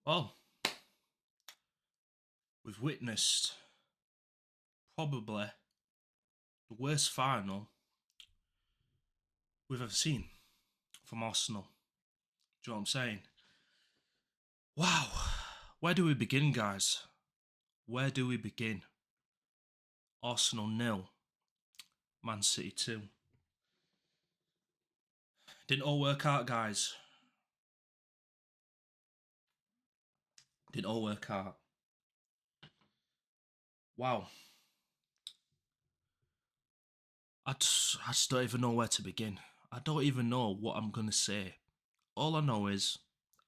Well, we've witnessed probably the worst final we've ever seen from Arsenal. Do you know what I'm saying? Wow. Where do we begin, guys? Where do we begin? Arsenal 0, Man City 2. Didn't all work out, guys. Didn't all work out. Wow. I just don't even know where to begin. I don't even know what I'm going to say. All I know is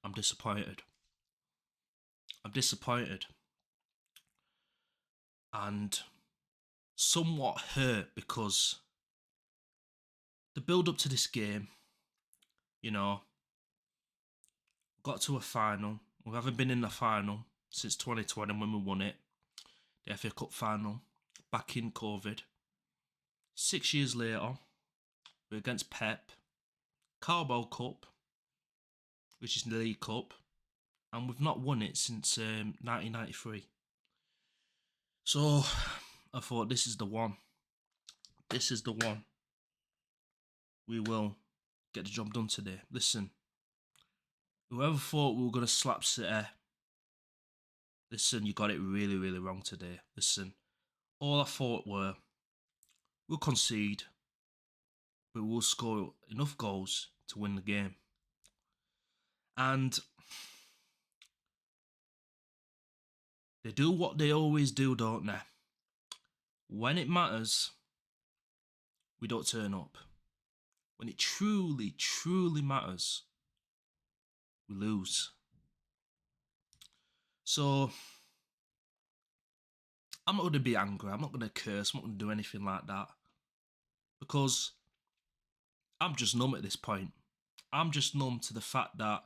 I'm disappointed. I'm disappointed. And somewhat hurt because the build up to this game, got to a final. We haven't been in the final since 2020 when we won it, the FA Cup final, back in COVID. 6 years later, we're against Pep, Carabao Cup, which is the League Cup, and we've not won it since 1993. So I thought, this is the one. This is the one. We will get the job done today. Listen, whoever thought we were going to slap City, listen, you got it really, really wrong today. Listen, all I thought were, we'll concede, but we'll score enough goals to win the game. And they do what they always do, don't they? When it matters, we don't turn up. When it truly, truly matters, we lose. So, I'm not going to be angry. I'm not going to curse. I'm not going to do anything like that. Because I'm just numb at this point. I'm just numb to the fact that,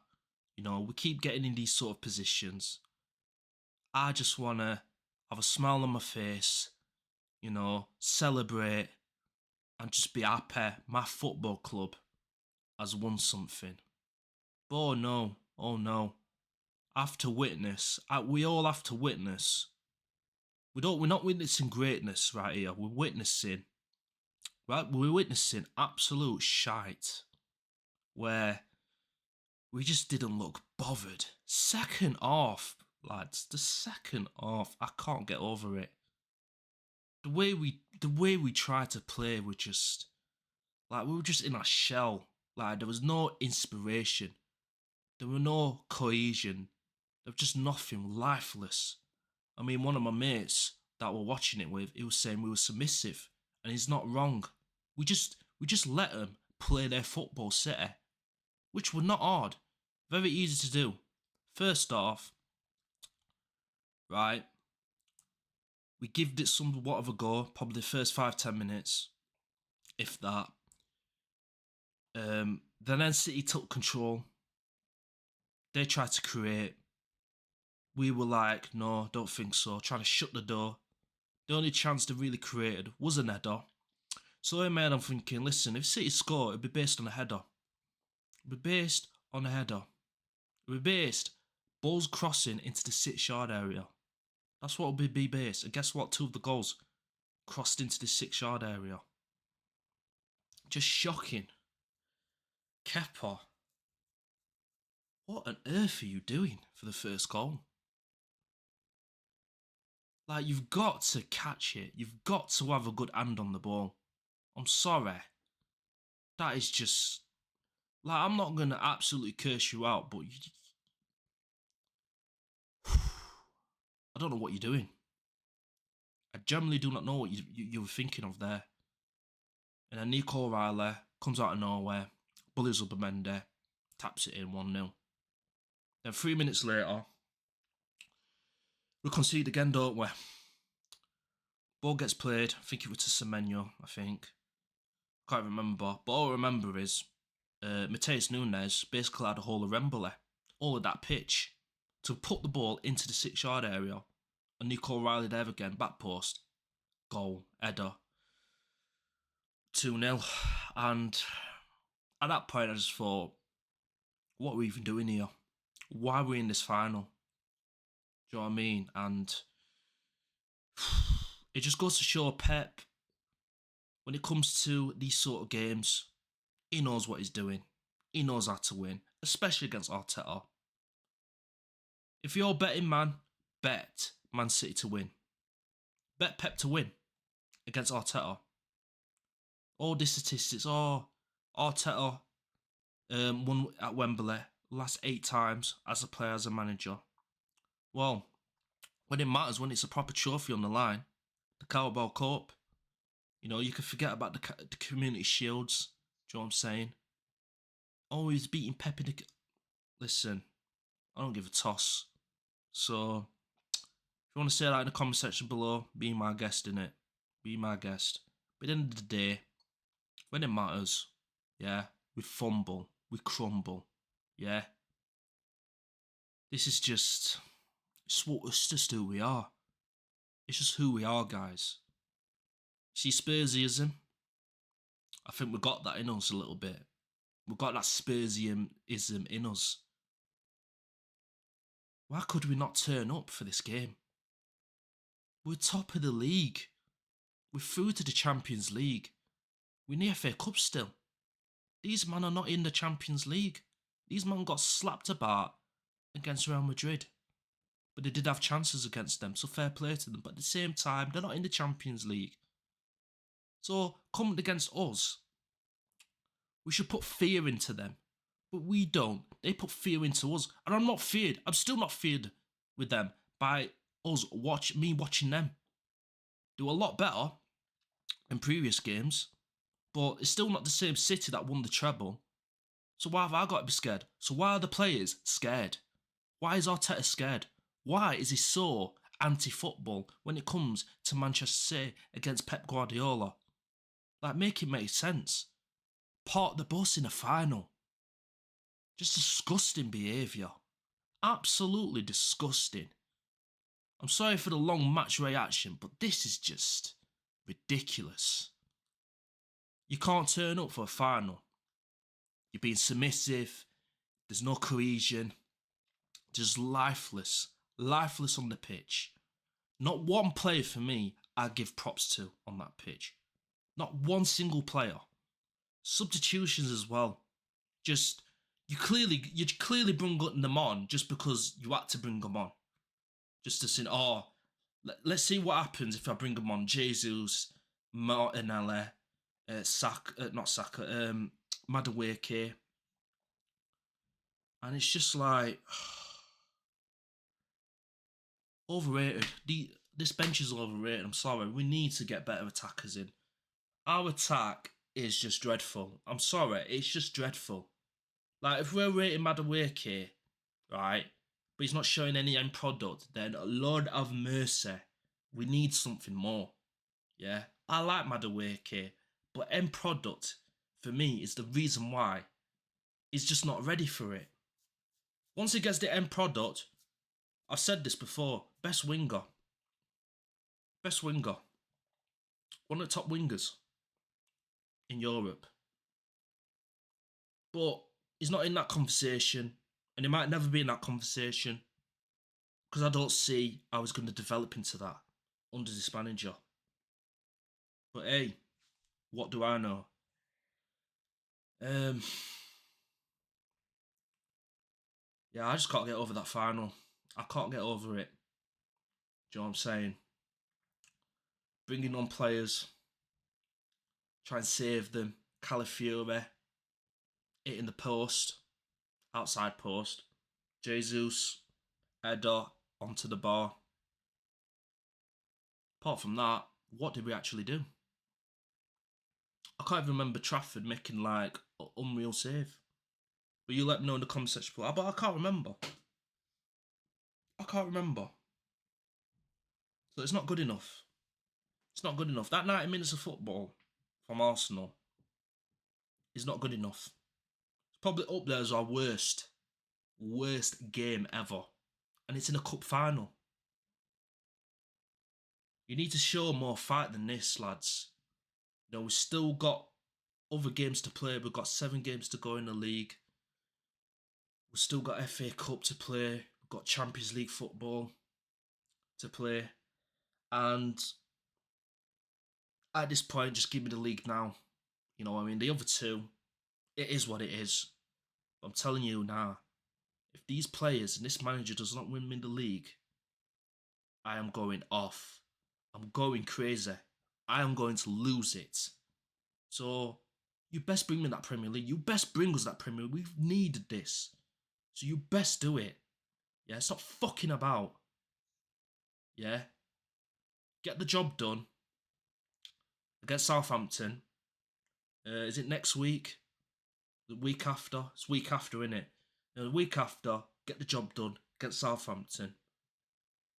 we keep getting in these sort of positions. I just want to have a smile on my face, celebrate and just be happy my football club has won something. But oh no. I have to witness, we all have to witness. We're not witnessing greatness right here. We're witnessing absolute shite where we just didn't look bothered. Second half, lads, the second half, I can't get over it. The way we tried to play, we were just in our shell. Like, there was no inspiration. There were no cohesion. There was just nothing, lifeless. I mean, one of my mates that we're watching it with, he was saying we were submissive, and he's not wrong. We just let them play their football, City, which were not hard, very easy to do. First off, right, we gave it somewhat of a go, probably the first 5-10 minutes, if that. Then City took control. They tried to create. We were like, no, don't think so. Trying to shut the door. The only chance they really created was an header. So in my head, I'm thinking, listen, if City score, it'd be based on a header. It'd be based on a header. It'd be based balls crossing into the 6-yard area. That's what would be based. And guess what? 2 of the goals crossed into the 6-yard area. Just shocking. Kepa, what on earth are you doing for the first goal? Like, you've got to catch it. You've got to have a good hand on the ball. I'm sorry. That is just... Like, I'm not going to absolutely curse you out, but I don't know what you're doing. I generally do not know what you were thinking of there. And then Nico O'Reilly comes out of nowhere, bullies Upamecano, taps it in 1-0. Then 3 minutes later, we concede again, don't we? Ball gets played, I think it was to Semenyo, Can't remember, but all I remember is Matheus Nunes basically had a whole of Wembley, all of that pitch, to put the ball into the 6-yard area. And Nico O'Reilly there again, back post, goal, header, 2-0. And at that point I just thought, what are we even doing here? Why are we in this final? Do you know what I mean? And it just goes to show Pep, when it comes to these sort of games, he knows what he's doing. He knows how to win, especially against Arteta. If you're a betting man, bet Man City to win. Bet Pep to win against Arteta. All the statistics, Arteta won at Wembley last 8 times as a player, as a manager. Well, when it matters, when it's a proper trophy on the line, the Carabao Cup, you can forget about the Community Shields. Do you know what I'm saying? Always beating Pep in the... Listen, I don't give a toss. So, if you want to say that in the comment section below, be my guest in it. Be my guest. But at the end of the day, when it matters, yeah, we fumble, we crumble, yeah. This is just, it's just who we are. It's just who we are, guys. See, Spursism, I think we got that in us a little bit. We've got that Spursism in us. Why could we not turn up for this game? We're top of the league. We're through to the Champions League. We're in the FA Cup still. These men are not in the Champions League. These men got slapped about against Real Madrid. But they did have chances against them, so fair play to them. But at the same time, they're not in the Champions League. So, coming against us, we should put fear into them. But we don't. They put fear into us. And I'm not feared. I'm still not feared with them by us watching them do a lot better in previous games. But it's still not the same City that won the treble. So why have I got to be scared? So why are the players scared? Why is Arteta scared? Why is he so anti-football when it comes to Manchester City against Pep Guardiola? Like, make it make sense. Park the bus in a final. Just disgusting behaviour. Absolutely disgusting. I'm sorry for the long match reaction, but this is just ridiculous. You can't turn up for a final. You're being submissive. There's no cohesion. Just lifeless. Lifeless on the pitch. Not one player for me I give props to on that pitch. Not one single player. Substitutions as well. Just, you clearly bring them on just because you had to bring them on. Just to say, let's see what happens if I bring them on. Jesus, Martinelli, Madueke. And it's just like, overrated. This bench is overrated. I'm sorry. We need to get better attackers in. Our attack is just dreadful. I'm sorry. It's just dreadful. Like, if we're rating Madueke, right, but he's not showing any end product, then Lord of mercy, we need something more. Yeah, I like Madueke, but end product, for me, is the reason why he's just not ready for it. Once he gets the end product, I've said this before, best winger. Best winger. One of the top wingers in Europe. But he's not in that conversation, and he might never be in that conversation because I don't see how he's going to develop into that under this manager. But hey, what do I know? Yeah, I just can't get over that final. I can't get over it. Do you know what I'm saying? Bringing on players, try and save them. Calafiore, hitting the post, outside post. Jesus, Eder onto the bar. Apart from that, what did we actually do? I can't even remember Trafford making like an unreal save. But you let me know in the comment section below. But I can't remember. I can't remember. So it's not good enough. It's not good enough. That 90 minutes of football from Arsenal is not good enough. It's probably up there as our worst game ever. And it's in a cup final. You need to show more fight than this, lads. You know, we've still got other games to play. We've got 7 games to go in the league. We've still got FA Cup to play. We've got Champions League football. to play. And at this point, just give me the league now. You know what I mean? The other two, it is what it is. But I'm telling you now, if these players and this manager does not win me the league, I am going off. I'm going crazy. I am going to lose it. So you best bring me that Premier League. You best bring us that Premier League. We've needed this. So you best do it. Yeah, stop fucking about. Yeah. Get the job done. Against Southampton. Is it next week? The week after? It's week after, innit? The week after, get the job done against Southampton.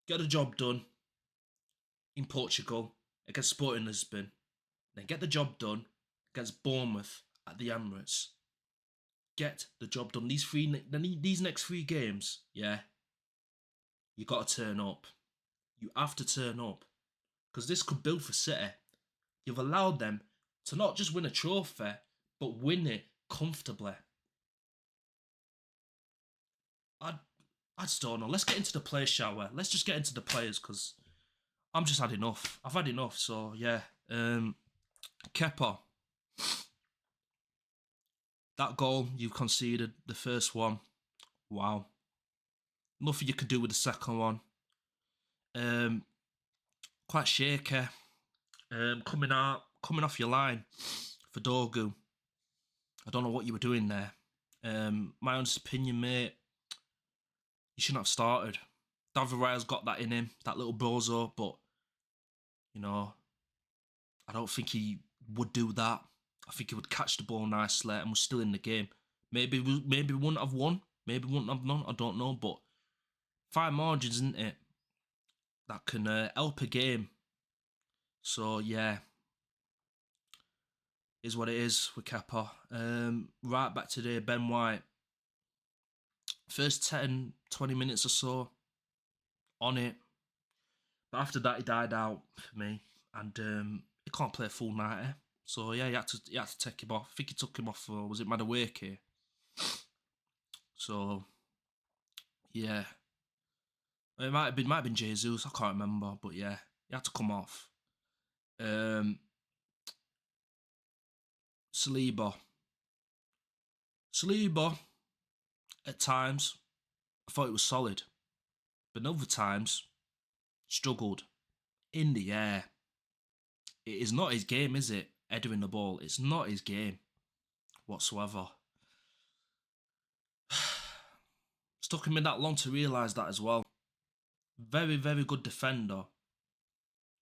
Get the job done in Portugal against Sporting Lisbon. Then get the job done against Bournemouth at the Emirates. Get the job done. These next 3 games, yeah, you got to turn up. You have to turn up. Because this could build for City. You've allowed them to not just win a trophy, but win it comfortably. I just don't know. Let's get into the players, shall we? Let's just get into the players, because I'm just had enough. I've had enough, so yeah. Kepa. That goal you conceded, the first one, wow. Nothing you could do with the second one. Quite shaky. Coming off your line for Dorgu. I don't know what you were doing there. My honest opinion, mate, you shouldn't have started. David Raya's got that in him, that little bozo, but, you know, I don't think he would do that. I think he would catch the ball nicely and was still in the game. Maybe we wouldn't have won. Maybe we wouldn't have none. I don't know, but fine margins, isn't it? That can help a game. So, yeah. Is what it is with Kepa. Right back today, Ben White. First 10, 20 minutes or so on it. But after that, he died out for me. And he can't play a full 90. So, yeah, he had to take him off. I think he took him off for, was it Madueke? So, yeah. It might have been Jesus, I can't remember. But, yeah, he had to come off. Saliba, at times, I thought it was solid. But other times, struggled. In the air. It is not his game, is it? Headering the ball. It's not his game whatsoever. It's took him that long to realise that as well. Very, very good defender.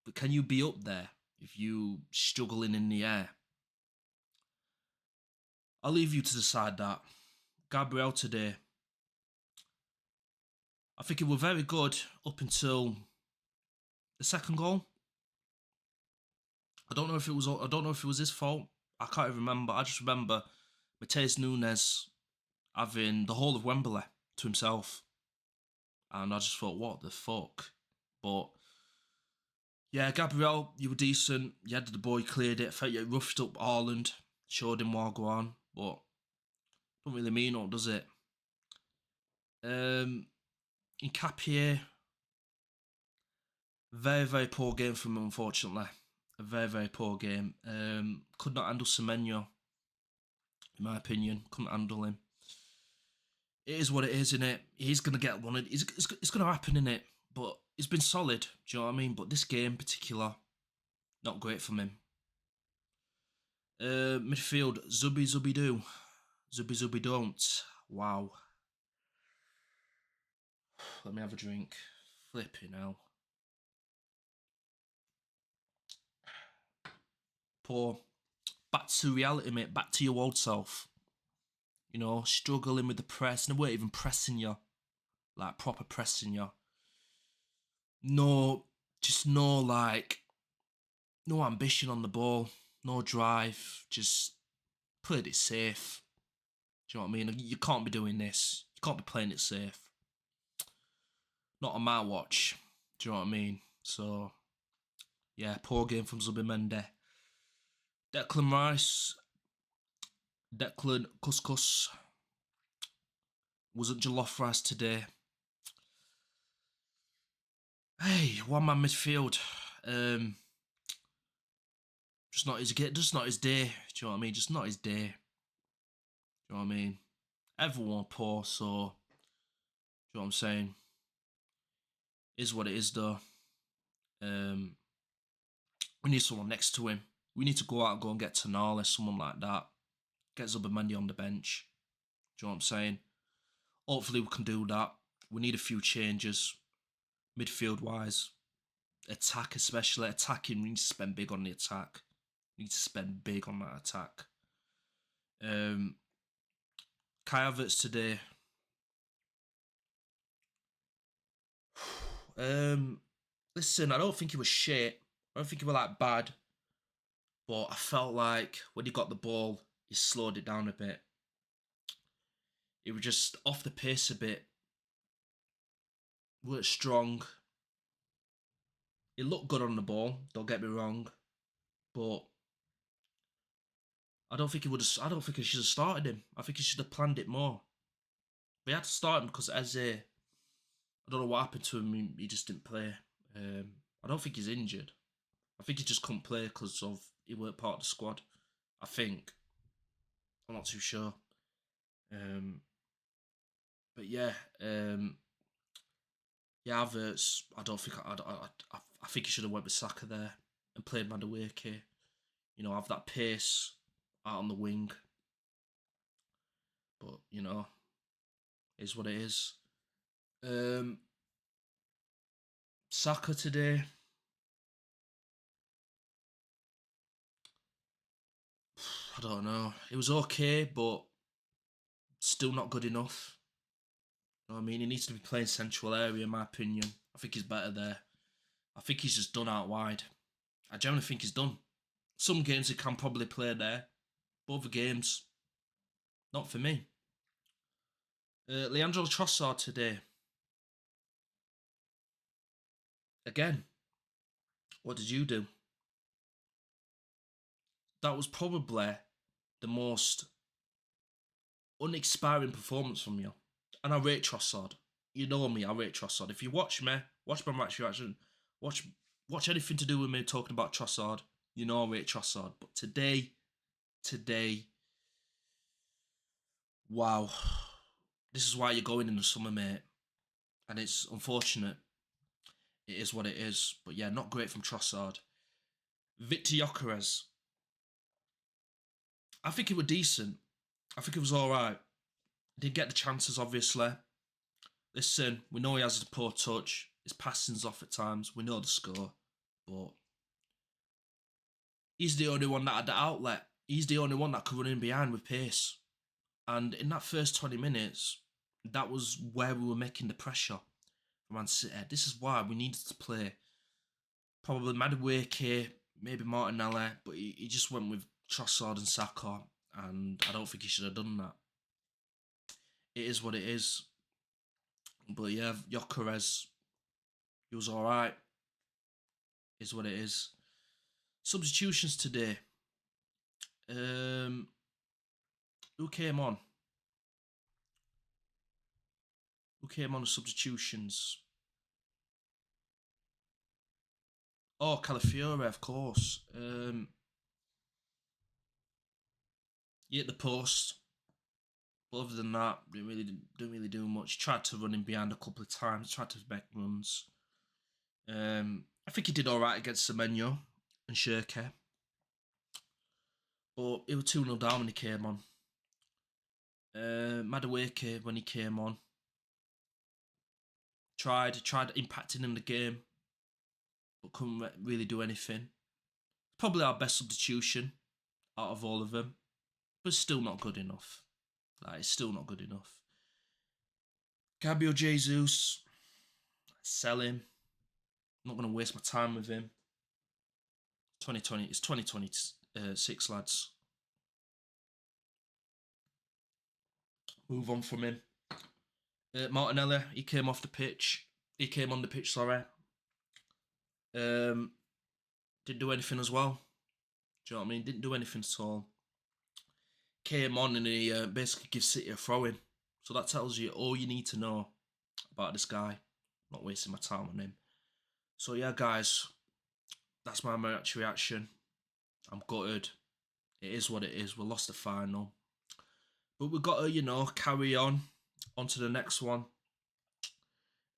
But can you be up there if you struggling in the air? I'll leave you to decide that. Gabriel today. I think he was very good up until the second goal. I don't know if it was his fault. I can't even remember. I just remember Matheus Nunes having the whole of Wembley to himself. And I just thought, what the fuck? But yeah, Gabriel, you were decent. You had the boy cleared it. I felt you roughed up Haaland, showed him Wagwan, but don't really mean it, does it? Nketiah, very, very poor game from him, unfortunately. A very, very poor game. Could not handle Semenyo, in my opinion. Couldn't handle him. It is what it is, innit? He's going to get one. It's going to happen, innit? But it's been solid, do you know what I mean? But this game in particular, not great from him. Midfield, Zubby do. Zubby don't. Wow. Let me have a drink. Flipping hell. Poor. Back to reality, mate. Back to your old self. You know, struggling with the press. And they weren't even pressing you. Like, proper pressing you. No ambition on the ball. No drive. Just played it safe. Do you know what I mean? You can't be doing this. You can't be playing it safe. Not on my watch. Do you know what I mean? So, yeah, poor game from Zubimendi. Declan Rice. Declan Couscous. Wasn't jollof rice today. Hey, one man midfield. Just not his just not his day. Do you know what I mean? Just not his day. Do you know what I mean? Everyone poor, so do you know what I'm saying? Is what it is though. Um we need someone next to him. We need to go out and go and get Tonali, someone like that. Get Zubimendi on the bench. Do you know what I'm saying? Hopefully we can do that. We need a few changes, midfield wise. Attack especially. Attacking, we need to spend big on the attack. We need to spend big on that attack. Kai Havertz today. Listen, I don't think he was shit. I don't think he was like bad. But I felt like when he got the ball, he slowed it down a bit. He was just off the pace a bit. Weren't strong. He looked good on the ball, don't get me wrong. But I don't think he would have. I don't think he should have started him. I think he should have planned it more. We had to start him because Eze, I don't know what happened to him. He just didn't play. I don't think he's injured. I think he just couldn't play because of he weren't part of the squad. I think. I'm not too sure. But yeah, yeah, Havertz. I don't think I think he should have went with Saka there and played Madueke. You know, have that pace out on the wing. But you know, is what it is. Saka today. I don't know. It was okay, but still not good enough. You know what I mean? He needs to be playing central area, in my opinion. I think he's better there. I think he's just done out wide. I generally think he's done. Some games he can probably play there, but other games, not for me. Leandro Trossard today. Again, what did you do? That was probably the most uninspiring performance from you. And I rate Trossard. You know me, I rate Trossard. If you watch me, watch my match reaction, watch anything to do with me talking about Trossard, you know I rate Trossard. But today, wow. This is why you're going in the summer, mate. And it's unfortunate. It is what it is. But yeah, not great from Trossard. Victor Gyökeres. I think it was decent. I think it was alright. Did get the chances, obviously. Listen, we know he has a poor touch. His passing's off at times. We know the score. But he's the only one that had the outlet. He's the only one that could run in behind with pace. And in that first 20 minutes, that was where we were making the pressure for Man City. This is why we needed to play probably Madueke, maybe Martinelli, but he just went with Trossard and Saka, and I don't think he should have done that. It is what it is. But yeah, Gyökeres, he was alright. Is what it is. Substitutions today. Who came on? Who came on the substitutions? Oh, Calafiore, of course. He hit the post. But other than that, didn't really do much. Tried to run in behind a couple of times. Tried to make runs. I think he did all right against Semenyo and Shirke. But he was 2-0 down when he came on. Madueke, when he came on, tried impacting in the game, but couldn't really do anything. Probably our best substitution out of all of them, but still not good enough. It's still not good enough. Gabriel Jesus, sell him. I'm not going to waste my time with him. 2020, it's 2026, lads. Move on from him. Martinelli, he came off the pitch. He came on the pitch, sorry. Didn't do anything as well. Do you know what I mean? Didn't do anything at all. Came on and he basically gives City a throw-in. So that tells you all you need to know about this guy. Not wasting my time on him. So yeah, guys, that's my match reaction. I'm gutted. It is what it is. We lost the final, but we've got to carry on to the next one.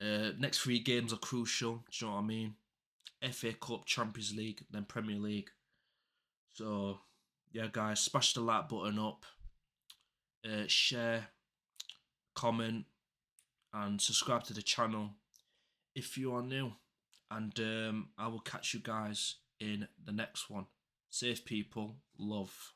Next 3 games are crucial. Do you know what I mean? FA Cup, Champions League, then Premier League. So yeah, guys, smash the like button up, share, comment, and subscribe to the channel if you are new. And I will catch you guys in the next one. Safe people, love.